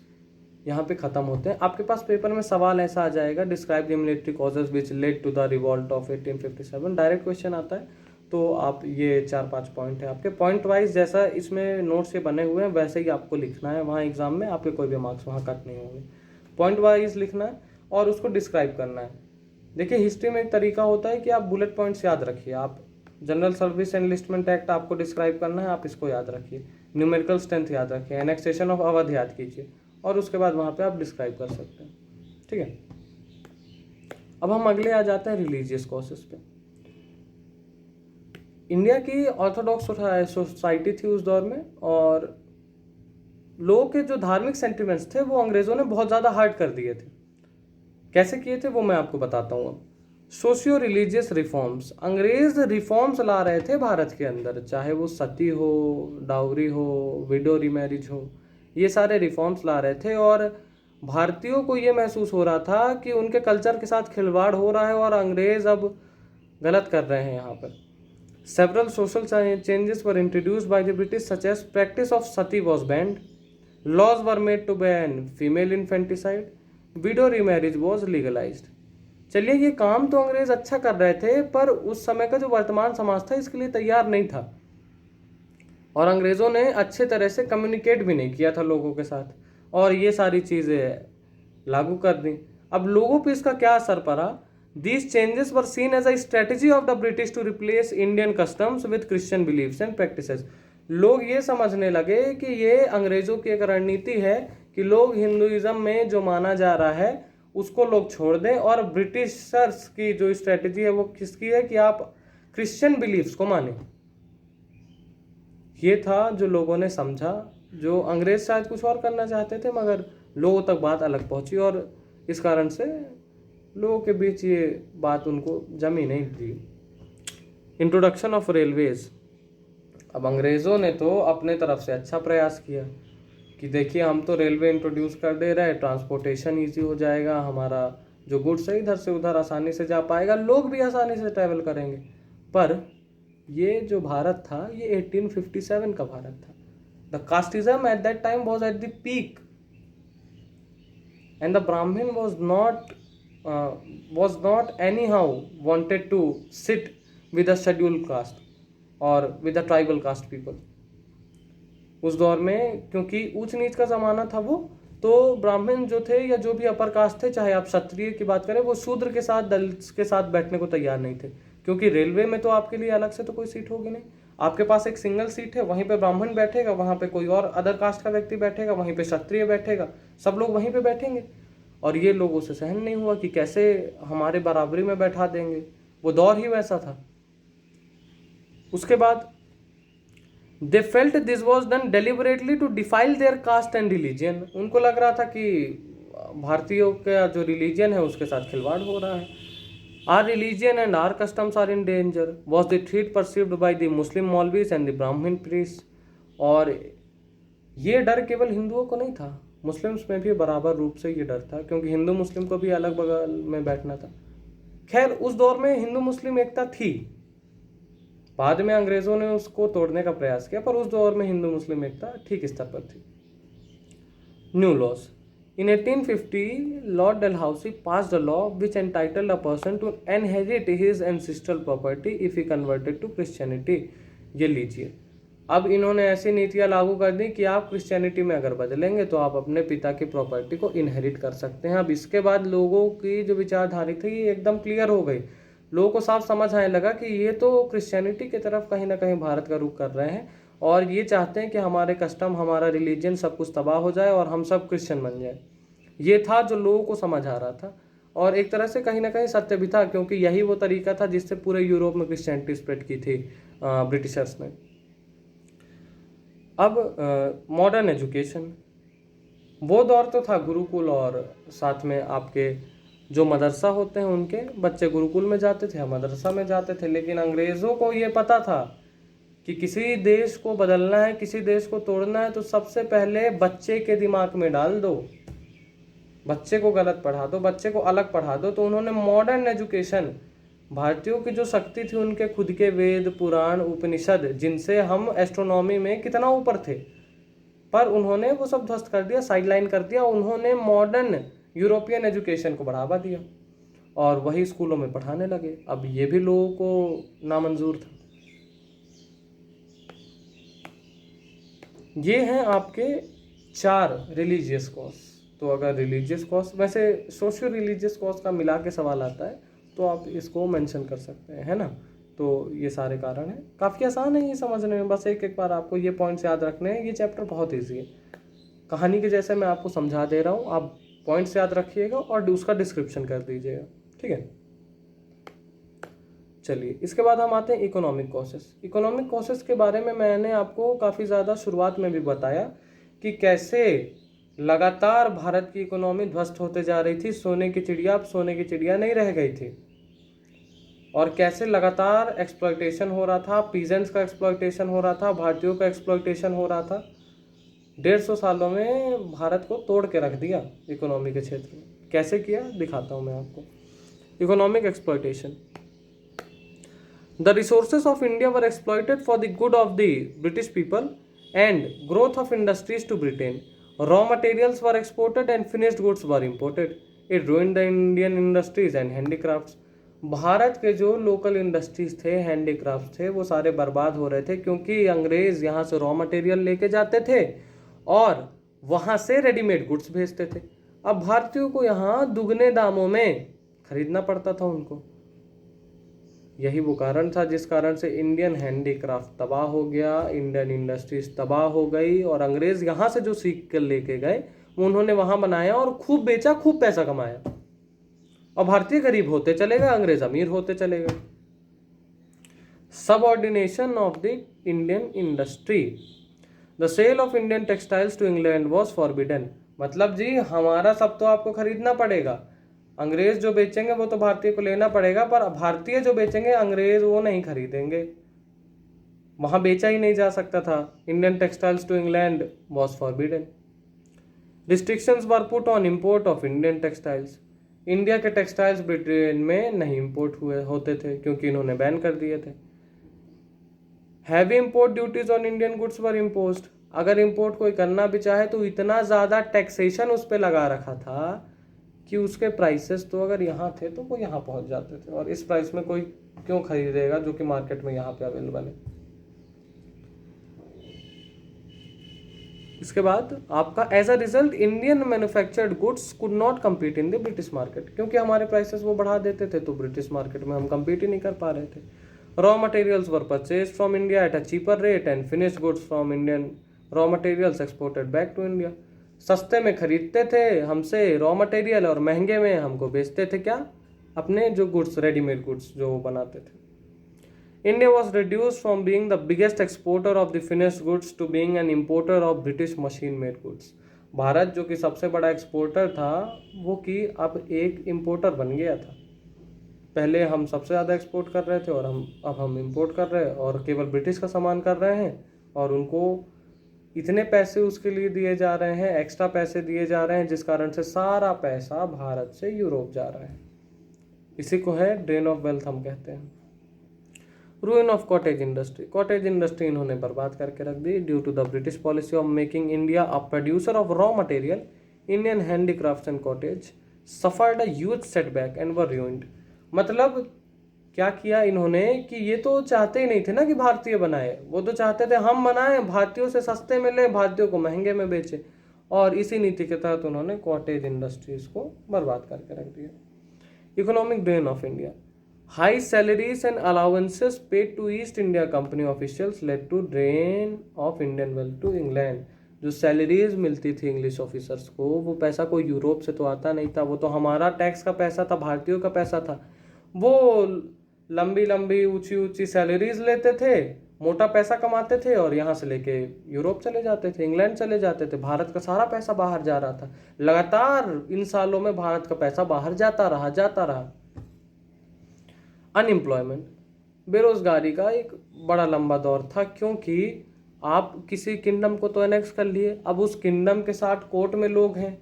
यहाँ पे खत्म होते हैं। आपके पास पेपर में सवाल ऐसा आ जाएगा, describe the military causes which led to the revolt of 1857। Direct question आता है, तो आप ये 4-5 पॉइंट है आपके, पॉइंट वाइज जैसा इसमें नोट्स से बने हुए हैं वैसे ही आपको लिखना है। वहाँ एग्जाम में आपके कोई भी मार्क्स वहाँ कट नहीं होंगे। पॉइंट वाइज लिखना है और उसको डिस्क्राइब करना है। देखिए हिस्ट्री में एक तरीका होता है कि आप बुलेट पॉइंट्स याद रखिए। आप जनरल सर्विस एनलिस्टमेंट एक्ट आपको डिस्क्राइब करना है, आप इसको याद रखिए। न्यूमेरिकल स्ट्रेंथ याद रखिए, एनेक्सेशन ऑफ अवध याद कीजिए, और उसके बाद वहाँ पे आप डिस्क्राइब कर सकते हैं। ठीक है, अब हम अगले आ जाते हैं रिलीजियस कॉसेस पे। इंडिया की ऑर्थोडॉक्स सोसाइटी थी उस दौर में, और लोगों के जो धार्मिक सेंटिमेंट्स थे वो अंग्रेज़ों ने बहुत ज़्यादा हर्ट कर दिए थे। कैसे किए थे वो मैं आपको बताता हूँ अब। सोशियो रिलीजियस रिफॉर्म्स, अंग्रेज रिफॉर्म्स ला रहे थे भारत के अंदर, चाहे वो सती हो, डाउरी हो, विडो रीमैरिज हो, ये सारे रिफॉर्म्स ला रहे थे। और भारतीयों को ये महसूस हो रहा था कि उनके कल्चर के साथ खिलवाड़ हो रहा है और अंग्रेज अब गलत कर रहे हैं यहाँ पर। Several social changes were introduced by the British such as practice of sati was banned, laws were made to ban female infanticide, widow remarriage was legalised. चलिए ये काम तो अंग्रेज अच्छा कर रहे थे, पर उस समय का जो वर्तमान समाज था इसके लिए तैयार नहीं था, और अंग्रेज़ों ने अच्छे तरह से कम्युनिकेट भी नहीं किया था लोगों के साथ, और ये सारी चीज़ें लागू कर दी। अब लोगों पे इसका क्या असर पड़ा। These changes were seen as a strategy of the British to replace Indian customs with Christian beliefs and practices. लोग ये समझने लगे कि ये अंग्रेज़ों की एक रणनीति है कि लोग हिंदुइज्म में जो माना जा रहा है उसको लोग छोड़ दें, और ब्रिटिशर्स की जो स्ट्रेटजी है वो किसकी है कि आप क्रिश्चियन बिलीफ्स को माने। ये था जो लोगों ने समझा। जो अंग्रेज शायद कुछ और करना चाहते थे, मगर लोगों तक बात अलग पहुंची और इस कारण से लोगों के बीच ये बात उनको जमी नहीं थी। Introduction of railways. अब अंग्रेज़ों ने तो अपने तरफ से अच्छा प्रयास किया कि देखिए हम तो रेलवे इंट्रोड्यूस कर दे रहे हैं, ट्रांसपोर्टेशन ईजी हो जाएगा, हमारा जो गुड्स है इधर से उधर आसानी से जा पाएगा, लोग भी आसानी से ट्रैवल करेंगे। पर ये जो भारत था ये 1857 का भारत था। The casteism at that time was at the peak and the ब्राह्मण was not anyhow wanted to sit with a scheduled caste और with the tribal caste people। उस दौर में क्योंकि ऊंच नीच का ज़माना था वो, तो ब्राह्मण जो थे या जो भी अपर कास्ट थे, चाहे आप क्षत्रिय की बात करें, वो शूद्र के साथ दलित के साथ बैठने को तैयार नहीं थे। क्योंकि रेलवे में तो आपके लिए अलग से तो कोई सीट होगी नहीं, आपके पास एक सिंगल सीट है, वहीं पे ब्राह्मण बैठेगा, वहाँ पे कोई और अदर कास्ट का व्यक्ति बैठेगा, वहीं पे क्षत्रिय बैठेगा, सब लोग वहीं पे बैठेंगे। और ये लोगों से सहन नहीं हुआ कि कैसे हमारे बराबरी में बैठा देंगे, वो दौर ही वैसा था। उसके बाद they felt this was done deliberately to defile their caste and religion. उनको लग रहा था कि भारतीयों का जो रिलीजन है उसके साथ खिलवाड़ हो रहा है। Our religion and our customs are in danger was the threat perceived by the Muslim maulvis and the Brahmin priest. और ये डर केवल हिंदुओं को नहीं था, मुस्लिम्स में भी बराबर रूप से ये डर था, क्योंकि हिंदू मुस्लिम को भी अलग बगल में बैठना था। खैर उस दौर में हिंदू मुस्लिम एकता थी, बाद में अंग्रेजों ने उसको तोड़ने का प्रयास किया, पर उस दौर में हिंदू मुस्लिम एकता ठीक स्तर पर थी। New laws. In 1850 Lord Dalhousie passed a law which entitled a person to inherit his ancestral property if he converted to Christianity. ये लीजिए, अब इन्होंने ऐसी नीतियां लागू कर दी कि आप क्रिश्चियनिटी में अगर बदलेंगे तो आप अपने पिता की प्रॉपर्टी को इनहेरिट कर सकते हैं। अब इसके बाद लोगों की जो विचारधारा थी ये एकदम क्लियर हो गई। लोगों को साफ समझ आने लगा कि ये तो क्रिश्चियनिटी की तरफ कहीं ना कहीं भारत का रुख कर रहे हैं और ये चाहते हैं कि हमारे कस्टम, हमारा रिलीजन सब कुछ तबाह हो जाए और हम सब क्रिश्चियन बन जाए। ये था जो लोगों को समझ आ रहा था और एक तरह से कहीं ना कहीं सत्य भी था, क्योंकि यही वो तरीका था जिससे पूरे यूरोप में क्रिश्चियनिटी स्प्रेड की थी ब्रिटिशर्स ने। अब मॉडर्न एजुकेशन, वो दौर तो था गुरुकुल और साथ में आपके जो मदरसा होते हैं उनके बच्चे गुरुकुल में जाते थे, मदरसा में जाते थे। लेकिन अंग्रेज़ों को ये पता था कि किसी देश को बदलना है, किसी देश को तोड़ना है, तो सबसे पहले बच्चे के दिमाग में डाल दो, बच्चे को गलत पढ़ा दो, बच्चे को अलग पढ़ा दो। तो उन्होंने मॉडर्न एजुकेशन, भारतीयों की जो शक्ति थी उनके खुद के वेद, पुराण, उपनिषद, जिनसे हम एस्ट्रोनॉमी में कितना ऊपर थे, पर उन्होंने वो सब ध्वस्त कर दिया, साइडलाइन कर दिया। उन्होंने मॉडर्न यूरोपियन एजुकेशन को बढ़ावा दिया और वही स्कूलों में पढ़ाने लगे। अब ये भी लोगों को नामंजूर था। ये हैं आपके 4 रिलीजियस कॉज। तो अगर रिलीजियस कॉज, वैसे सोशियो रिलीजियस कॉज का मिला के सवाल आता है तो आप इसको मेंशन कर सकते हैं, है ना। तो ये सारे कारण हैं, काफ़ी आसान है ये समझने में, बस एक एक बार आपको ये पॉइंट्स याद रखने हैं। ये चैप्टर बहुत ईजी है, कहानी के जैसे मैं आपको समझा दे रहा हूँ, आप पॉइंट्स याद रखिएगा और उसका डिस्क्रिप्शन कर दीजिएगा, ठीक है। चलिए इसके बाद हम आते हैं इकोनॉमिक कॉसेस। इकोनॉमिक कॉसेस के बारे में मैंने आपको काफ़ी ज़्यादा शुरुआत में भी बताया कि कैसे लगातार भारत की इकोनॉमी ध्वस्त होते जा रही थी, सोने की चिड़िया अब सोने की चिड़िया नहीं रह गई थी, और कैसे लगातार एक्सप्लॉयटेशन हो रहा था, पीजेंट्स का एक्सप्लॉयटेशन हो रहा था, भारतीयों का एक्सप्लॉयटेशन हो रहा था। 150 सालों में भारत को तोड़ के रख दिया इकोनॉमी के क्षेत्र में। कैसे किया दिखाता हूँ मैं आपको। Economic exploitation. The resources of India were exploited for the good of the British people and growth of industries to Britain. Raw materials were exported and finished goods were imported. It ruined the Indian industries and handicrafts. Bharat के जो local industries थे, handicraft थे, वो सारे बर्बाद हो रहे थे, क्योंकि अंग्रेज यहाँ से रॉ मटेरियल लेके जाते थे और वहाँ से रेडीमेड गुड्स भेजते थे। अब भारतीयों को यहाँ दुगने दामों में खरीदना पड़ता था उनको। यही वो कारण था जिस कारण से इंडियन हैंडीक्राफ्ट तबाह हो गया, इंडियन इंडस्ट्रीज तबाह हो गई, और अंग्रेज यहाँ से जो सीख कर लेके गए उन्होंने वहाँ बनाया और खूब बेचा, खूब पैसा कमाया, और भारतीय गरीब होते चले गए, अंग्रेज अमीर होते चले गए। Subordination of the Indian industry, the sale of Indian textiles to England was forbidden. मतलब जी हमारा सब तो आपको खरीदना पड़ेगा, अंग्रेज जो बेचेंगे वो तो भारतीय को लेना पड़ेगा, पर भारतीय जो बेचेंगे अंग्रेज वो नहीं खरीदेंगे, वहां बेचा ही नहीं जा सकता था। Indian textiles to England was forbidden. Restrictions were put on import of Indian textiles, India के टेक्सटाइल्स ब्रिटेन में नहीं इंपोर्ट हुए होते थे क्योंकि इन्होंने बैन कर दिए थे। Heavy import duties on Indian goods were imposed, अगर इंपोर्ट कोई करना भी चाहे तो इतना ज़्यादा टैक्सेशन उस पर लगा रखा था कि उसके प्राइसेस तो अगर यहाँ थे तो वो यहाँ पहुँच जाते थे, और इस प्राइस में कोई क्यों खरीदेगा जो कि मार्केट में यहाँ पे अवेलेबल है। इसके बाद आपका as a result Indian manufactured goods could not compete in the British market, क्योंकि हमारे प्राइसेस वो बढ़ा देते थे तो ब्रिटिश मार्केट में हम कम्पीट ही नहीं कर पा रहे थे। Raw materials were purchase from India at a cheaper rate and finished goods from Indian raw materials exported back to India, सस्ते में खरीदते थे हमसे रॉ मटेरियल और महंगे में हमको बेचते थे क्या, अपने जो गुड्स रेडीमेड गुड्स जो वो बनाते थे। India was reduced from being the biggest exporter of the finished goods to being an importer of British machine-made goods. Bharat जो कि सबसे बड़ा एक्सपोर्टर था वो कि अब एक इम्पोर्टर बन गया था। पहले हम सबसे ज़्यादा एक्सपोर्ट कर रहे थे और अब हम इम्पोर्ट कर रहे हैं और केवल ब्रिटिश का सामान कर रहे हैं, और उनको इतने पैसे उसके लिए दिए जा रहे हैं, एक्स्ट्रा पैसे दिए जा रहे हैं, जिस कारण से सारा पैसा भारत से यूरोप जा रहा है। इसी को है ड्रेन ऑफ वेल्थ हम कहते हैं। Ruin of cottage industry, cottage industry इन्होंने बर्बाद करके रख दी। Due to the British policy of making India a producer of raw material, Indian handicrafts and cottage suffered a huge setback and were ruined. मतलब क्या किया इन्होंने कि ये तो चाहते ही नहीं थे ना कि भारतीय बनाए, वो तो चाहते थे हम बनाएं, भारतीयों से सस्ते मिले, भारतीयों को महंगे में बेचे, और इसी नीति के तहत उन्होंने कॉटेज इंडस्ट्रीज को बर्बाद करके रख दिया। Economic drain of India, high salaries and allowances paid to East India Company officials led to drain of Indian wealth to England। जो सैलरीज मिलती थी इंग्लिश ऑफिसर्स को, वो पैसा कोई यूरोप से तो आता नहीं था, वो तो हमारा टैक्स का पैसा था, भारतीयों का पैसा था। वो लंबी लंबी ऊंची ऊंची सैलरीज लेते थे, मोटा पैसा कमाते थे और यहाँ से लेके यूरोप चले जाते थे, इंग्लैंड चले जाते थे। भारत का सारा पैसा बाहर जा रहा था, लगातार इन सालों में भारत का पैसा बाहर जाता रहा। अनएम्प्लॉयमेंट, बेरोजगारी का एक बड़ा लंबा दौर था, क्योंकि आप किसी किंगडम को तो एनेक्स कर लिए, अब उस किंगडम के साथ कोर्ट में लोग हैं,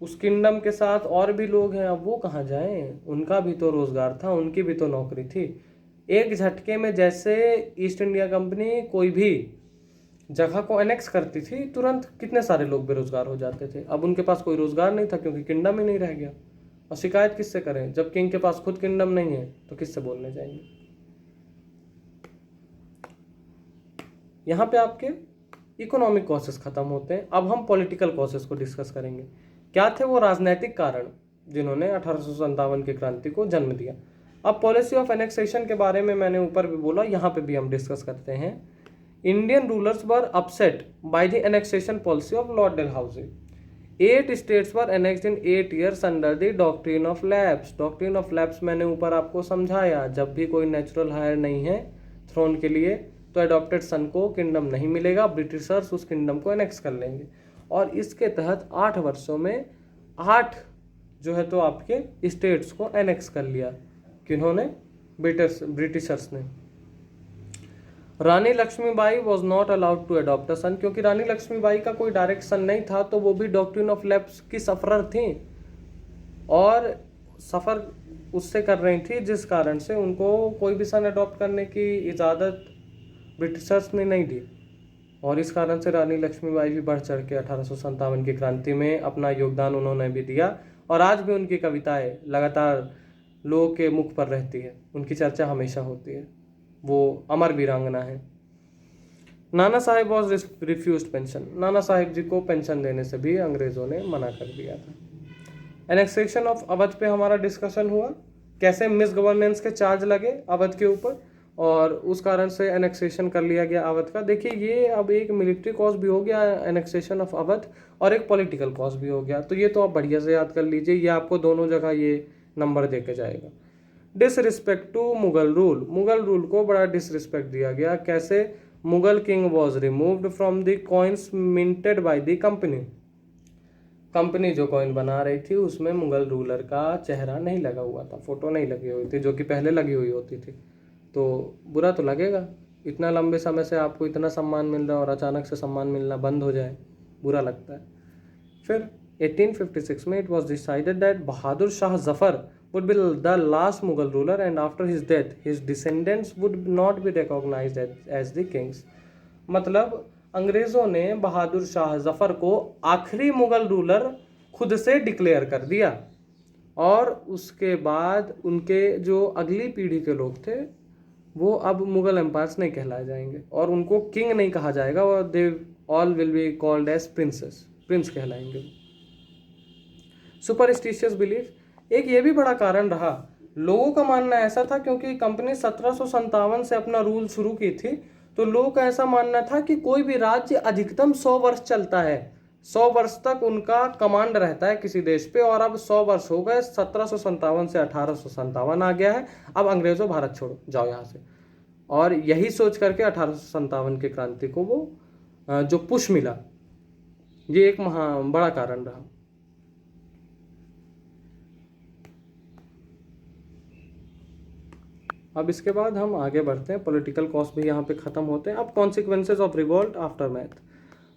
उस किंगडम के साथ और भी लोग हैं, अब वो कहाँ जाएं, उनका भी तो रोजगार था, उनकी भी तो नौकरी थी। एक झटके में जैसे ईस्ट इंडिया कंपनी कोई भी जगह को एनेक्स करती थी, तुरंत कितने सारे लोग बेरोजगार हो जाते थे। अब उनके पास कोई रोजगार नहीं था क्योंकि किंगडम ही नहीं रह गया, और शिकायत किससे करें जब किंग के पास खुद किंगडम नहीं है, तो किससे बोलने जाएंगे। यहाँ पे आपके इकोनॉमिक कॉसेस खत्म होते हैं। अब हम पॉलिटिकल कॉसेस को डिस्कस करेंगे। क्या थे वो राजनीतिक कारण जिन्होंने 1857 की क्रांति को जन्म दिया। अब पॉलिसी ऑफ एनेक्सेशन के बारे में मैंने ऊपर भी बोला, यहाँ पे भी हम डिस्कस करते हैं। Indian rulers were upset by the annexation policy of Lord Dalhousie. 8 states were annexed in 8 years under the doctrine of lapse. Doctrine of lapse मैंने ऊपर आपको समझाया, जब भी कोई नेचुरल हायर नहीं है थ्रोन के लिए तो एडॉप्टेड सन को किंगडम नहीं मिलेगा, ब्रिटिशर्स उस किंगडम को एनेक्स कर लेंगे। और इसके तहत 8 वर्षों में 8 जो है तो आपके स्टेट्स को एनेक्स कर लिया। किन्होंने? ब्रिटिशर्स ने। Rani Lakshmibai was not allowed to adopt a son, क्योंकि रानी लक्ष्मीबाई का कोई डायरेक्ट सन नहीं था, तो वो भी डॉक्ट्रिन ऑफ लैप्स की सफरर थी और सफ़र उससे कर रही थी, जिस कारण से उनको कोई भी सन अडॉप्ट करने की इजाज़त ब्रिटिशर्स ने नहीं दी। और इस कारण से रानी लक्ष्मीबाई भी बढ़ चढ़ के 1857 की क्रांति में अपना योगदान उन्होंने भी दिया, और आज भी उनकी कविताएं लगातार लोगों के मुख पर रहती है, उनकी चर्चा हमेशा होती है। वो अमर वीरांगना है। Nana Saheb was refused pension. Nana Saheb जी को पेंशन देने से भी अंग्रेजों ने मना कर दिया था। एनेक्सेशन ऑफ अवध पे हमारा डिस्कशन हुआ, कैसे मिस गवर्नेंस के चार्ज लगे अवध के ऊपर और उस कारण से एनेक्सेशन कर लिया गया अवध का। देखिए ये अब एक मिलिट्री कॉज भी हो गया एनेक्सेशन ऑफ अवध, और एक पॉलिटिकल कॉज भी हो गया, तो ये तो आप बढ़िया से याद कर लीजिए, ये आपको दोनों जगह ये नंबर दे के जाएगा। Disrespect to Mughal rule, Mughal rule को बड़ा डिसरिस्पेक्ट दिया गया। कैसे? Mughal king was removed from the coins minted by the company, company जो कॉइन बना रही थी उसमें मुगल रूलर का चेहरा नहीं लगा हुआ था, फोटो नहीं लगी हुई थी, जो कि पहले लगी हुई होती थी। तो बुरा तो लगेगा, इतना लंबे समय से आपको इतना सम्मान मिल रहा है और अचानक से सम्मान मिलना बंद हो जाए, बुरा लगता है। फिर 1856 में it was decided that Bahadur Shah Zafar would be the last Mughal ruler, and after his death his descendants would not be recognized as the kings। मतलब अंग्रेजों ने बहादुर शाह जफर को आखिरी मुगल रूलर खुद से डिक्लेयर कर दिया, और उसके बाद उनके जो अगली पीढ़ी के लोग थे वो अब मुगल एम्पायर्स नहीं कहलाए जाएंगे और उनको किंग नहीं कहा जाएगा, और they all will be called as princes, prince कहलाएंगे। सुपरस्टिशियस बिलीफ एक ये भी बड़ा कारण रहा। लोगों का मानना ऐसा था, क्योंकि कंपनी 1757 से अपना रूल शुरू की थी, तो लोगों का ऐसा मानना था कि कोई भी राज्य अधिकतम 100 वर्ष चलता है, 100 वर्ष तक उनका कमांड रहता है किसी देश पे, और अब 100 वर्ष हो गए, 1757 से 1857 आ गया है, अब अंग्रेजों भारत छोड़ो जाओ यहाँ से। और यही सोच करके 1857 की क्रांति को वो जो पुश मिला, ये एक बड़ा कारण रहा। अब इसके बाद हम आगे बढ़ते हैं, पॉलिटिकल कॉज भी यहाँ पे ख़त्म होते हैं। अब consequences of revolt after math,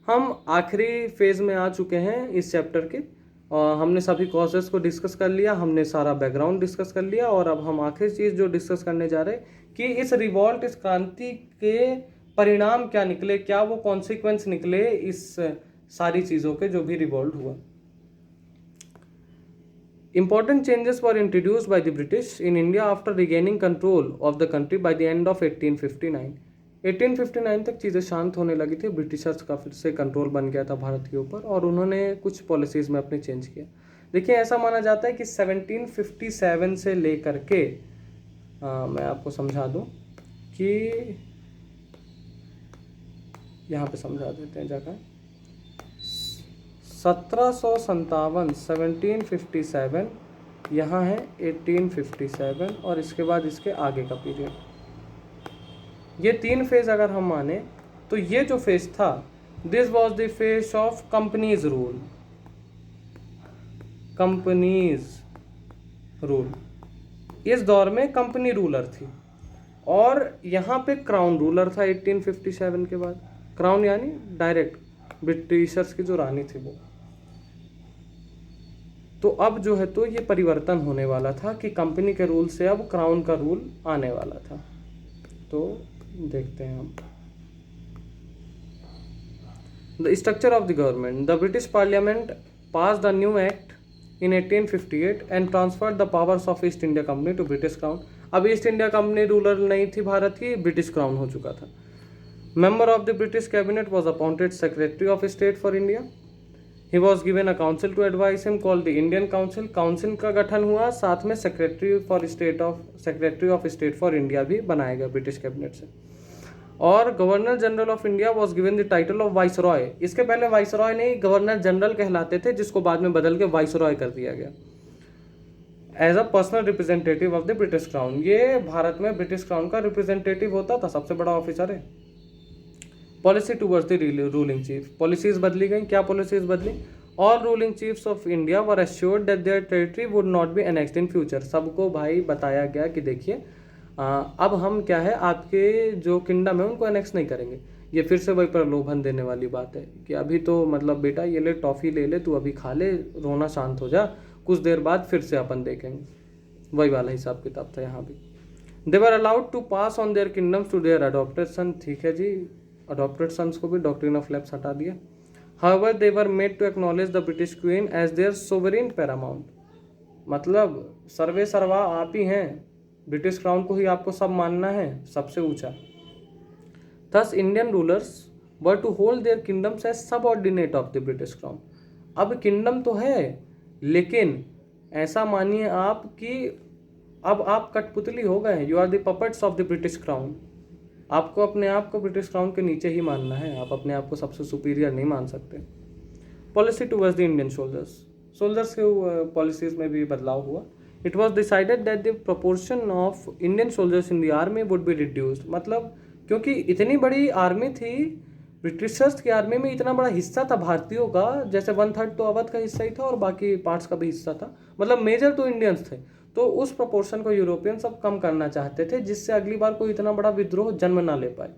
हम आखिरी फेज में आ चुके हैं इस चैप्टर के, और हमने सभी कॉजेस को डिस्कस कर लिया, हमने सारा बैकग्राउंड डिस्कस कर लिया, और अब हम आखिरी चीज़ जो डिस्कस करने जा रहे हैं कि इस रिवॉल्ट, इस क्रांति के परिणाम क्या निकले, क्या वो कॉन्सिक्वेंस निकले इस सारी चीज़ों के जो भी रिवॉल्ट हुआ। Important changes were introduced by the British in India after regaining control of the country by the end of 1859। 1859 तक चीज़ें शांत होने लगी थी, ब्रिटिशर्स का फिर से कंट्रोल बन गया था भारत के ऊपर, और उन्होंने कुछ पॉलिसीज़ में अपने चेंज किया। देखिए, ऐसा माना जाता है कि 1757 से लेकर के मैं आपको समझा दूं कि यहाँ पे समझा देते हैं जाकर, 1757 यहाँ है 1857, और इसके बाद इसके आगे का पीरियड, ये 3 फेज अगर हम माने तो ये जो फेज था, this was the phase of companies rule, companies rule. इस दौर में कंपनी रूलर थी, और यहाँ पे क्राउन रूलर था 1857 के बाद। क्राउन यानी डायरेक्ट ब्रिटिशर्स की जो रानी थी वो। तो अब जो है तो ये परिवर्तन होने वाला था कि कंपनी के रूल से अब क्राउन का रूल आने वाला था। तो देखते हैं हम the structure of the government. The British parliament pass the new act in 1858 and transferred the powers of East India company to British crown. अब ईस्ट इंडिया कंपनी रूलर नहीं थी भारत की, ब्रिटिश क्राउन हो चुका था। Member of the British cabinet was appointed secretary of state for India. He was given a council to advise him called the Indian Council। Council का गठन हुआ, साथ में secretary of state for India भी बनाया गया ब्रिटिश कैबिनेट से। और governor general of India was given the title of viceroy. इसके पहले वाइसरॉय नहीं, गवर्नर जनरल कहलाते थे, जिसको बाद में बदल के वाइसरॉय कर दिया गया, as a personal representative of the British crown. ये भारत में ब्रिटिश क्राउन का रिप्रेजेंटेटिव होता था, सबसे बड़ा ऑफिसर है। Policy towards the ruling chief, policies बदली गई। क्या पॉलिसीज बदली? All ruling chiefs of India were assured that their territory would not be annexed in future. सबको भाई बताया गया कि देखिए अब हम क्या है, आपके जो किंगडम है उनको एनेक्स नहीं करेंगे। ये फिर से वही प्रलोभन देने वाली बात है कि अभी तो मतलब बेटा ये ले टॉफ़ी ले ले, तू अभी खा ले, रोना शांत हो जा, कुछ देर बाद फिर से अपन देखेंगे। वही वाला हिसाब किताब था यहाँ भी। They were allowed to pass on their kingdoms to their adopted son. ठीक है जी, अडॉप्टेड सन्स को भी डॉक्ट्रिन ऑफ लैप्स हटा दिया। However they were made to acknowledge the British queen as their sovereign paramount. मतलब सर्वे सर्वा आप ही हैं, ब्रिटिश क्राउन को ही आपको सब मानना है, सबसे ऊंचा। Thus Indian rulers were to hold their kingdoms as subordinate of the British crown. अब किंगडम तो है, लेकिन ऐसा मानिए आप कि अब आप कठपुतली हो गए, you are the puppets of the British crown. आपको अपने आप को ब्रिटिश क्राउन के नीचे ही मानना है, आप अपने आप को सबसे सुपीरियर नहीं मान सकते। Policy towards the Indian soldiers, soldiers के पॉलिसीज में भी बदलाव हुआ। It was decided that the proportion of Indian soldiers in the army would be reduced, मतलब क्योंकि इतनी बड़ी आर्मी थी, ब्रिटिशर्स की आर्मी में इतना बड़ा हिस्सा था भारतीयों का, जैसे 1/3 तो अवध का हिस्सा ही था और बाकी पार्ट्स का भी हिस्सा था, मतलब मेजर तो इंडियंस थे। तो उस प्रोपोर्शन को यूरोपियन सब कम करना चाहते थे, जिससे अगली बार कोई इतना बड़ा विद्रोह जन्म ना ले पाए।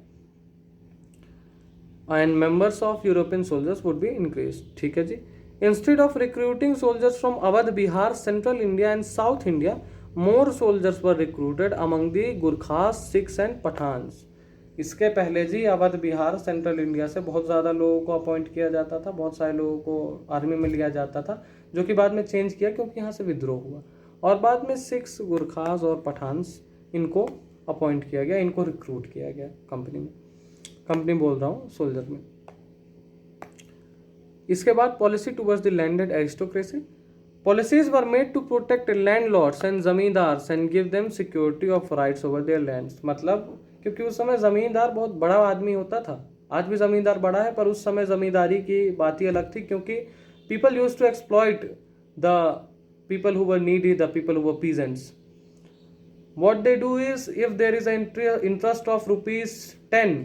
And members of European soldiers would be increase. ठीक है जी। Instead of recruiting soldiers from Awadh, Bihar, central India and south India, more soldiers were recruited among the Gurkhas, Sikhs and Pathans. इसके पहले जी अवध, बिहार, सेंट्रल इंडिया से बहुत ज़्यादा लोगों को अपॉइंट किया जाता था, बहुत सारे लोगों को आर्मी में लिया जाता था, जो कि बाद में चेंज किया क्योंकि यहाँ से विद्रोह हुआ, और बाद में सिख्स, गुरखास और पठान्स इनको अपॉइंट किया गया, इनको रिक्रूट किया गया कंपनी में, कंपनी बोल रहा हूँ सोल्जर में। इसके बाद policy towards the landed aristocracy, policies were made to protect landlords and zamindars and give them security of rights over their lands, मतलब क्योंकि उस समय जमींदार बहुत बड़ा आदमी होता था, आज भी जमींदार बड़ा है, पर उस समय जमींदारी की बात ही अलग थी, क्योंकि people use to exploit the people who were needy, the people who were peasants. What they do is, if there is an interest of ₹10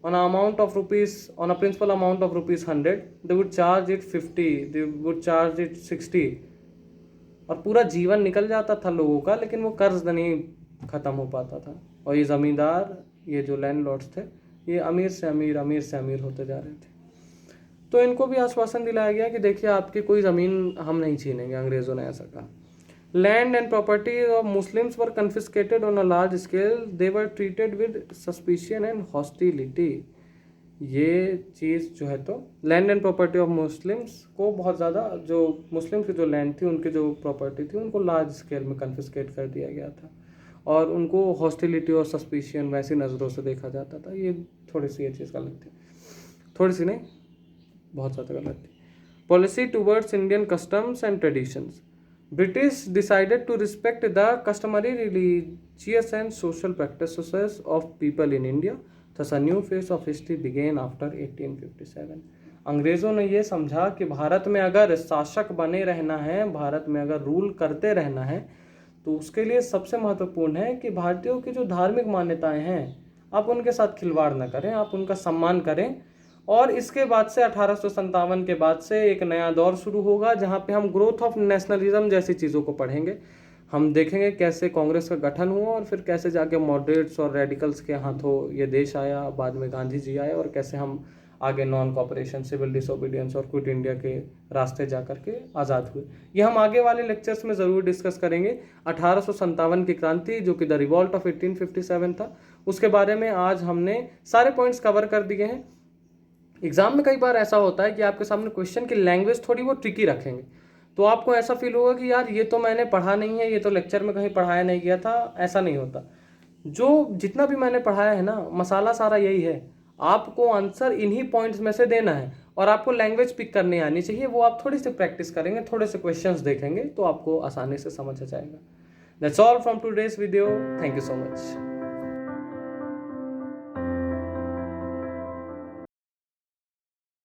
on an amount of rupees, on a principal amount of ₹100, they would charge it 50, they would charge it 60, और पूरा जीवन निकल जाता था लोगों का, लेकिन वो कर्ज नहीं खत्म हो पाता था, और ये जमींदार, ये जो लैंडलॉर्ड्स थे, ये अमीर से अमीर, अमीर से अमीर होते जा रहे थे। तो इनको भी आश्वासन दिलाया गया कि देखिए आपकी कोई ज़मीन हम नहीं छीनेंगे, अंग्रेज़ों ने ऐसा कहा। Land and property of Muslims were confiscated on a large scale. They were treated with suspicion and hostility. ये चीज़ जो है, तो land and property of Muslims को बहुत ज़्यादा, जो मुस्लिम्स की जो लैंड थी, उनकी जो प्रॉपर्टी थी, उनको लार्ज स्केल में कन्फिस्केट कर दिया गया था, और उनको हॉस्टिलिटी और सस्पिशियन वैसी नज़रों से देखा जाता था। ये थोड़ी सी ये चीज़ गलत थी, थोड़ी सी नहीं, बहुत ज़्यादा गलत थी। Policy towards Indian customs and traditions, British decided to respect the customary religious and social practices of people in India. Thus, a new phase of history began after 1857. अंग्रेज़ों ने ये समझा कि भारत में अगर शासक बने रहना है, भारत में अगर रूल करते रहना है, तो उसके लिए सबसे महत्वपूर्ण है कि भारतीयों की जो धार्मिक मान्यताएं हैं, आप उनके साथ खिलवाड़ न करें, आप उनका सम्मान करें। और इसके बाद से 1857 के बाद से एक नया दौर शुरू होगा, जहां पे हम ग्रोथ ऑफ नेशनलिज्म जैसी चीज़ों को पढ़ेंगे। हम देखेंगे कैसे कांग्रेस का गठन हुआ, और फिर कैसे जाके मॉडरेट्स और रेडिकल्स के हाथों ये देश आया, बाद में गांधी जी आए, और कैसे हम आगे नॉन कॉपरेशन, सिविल डिसोबीडियंस और क्विट इंडिया के रास्ते जा करके आज़ाद हुए। ये हम आगे वाले लेक्चर्स में ज़रूर डिस्कस करेंगे। 1857 की क्रांति, जो कि द रिवॉल्ट ऑफ 1857 था, उसके बारे में आज हमने सारे पॉइंट्स कवर कर दिए हैं। एग्जाम में कई बार ऐसा होता है कि आपके सामने क्वेश्चन की लैंग्वेज थोड़ी वो ट्रिकी रखेंगे, तो आपको ऐसा फील होगा कि यार ये तो मैंने पढ़ा नहीं है, ये तो लेक्चर में कहीं पढ़ाया नहीं गया था। ऐसा नहीं होता, जो जितना भी मैंने पढ़ाया है ना, मसाला सारा यही है। आपको आंसर इन्हीं पॉइंट्स में से देना है, और आपको लैंग्वेज पिक करनी आनी चाहिए। वो आप थोड़ी सी प्रैक्टिस करेंगे, थोड़े से क्वेश्चंस देखेंगे, तो आपको आसानी से समझ आ जाएगा। That's all from today's video. Thank you so much.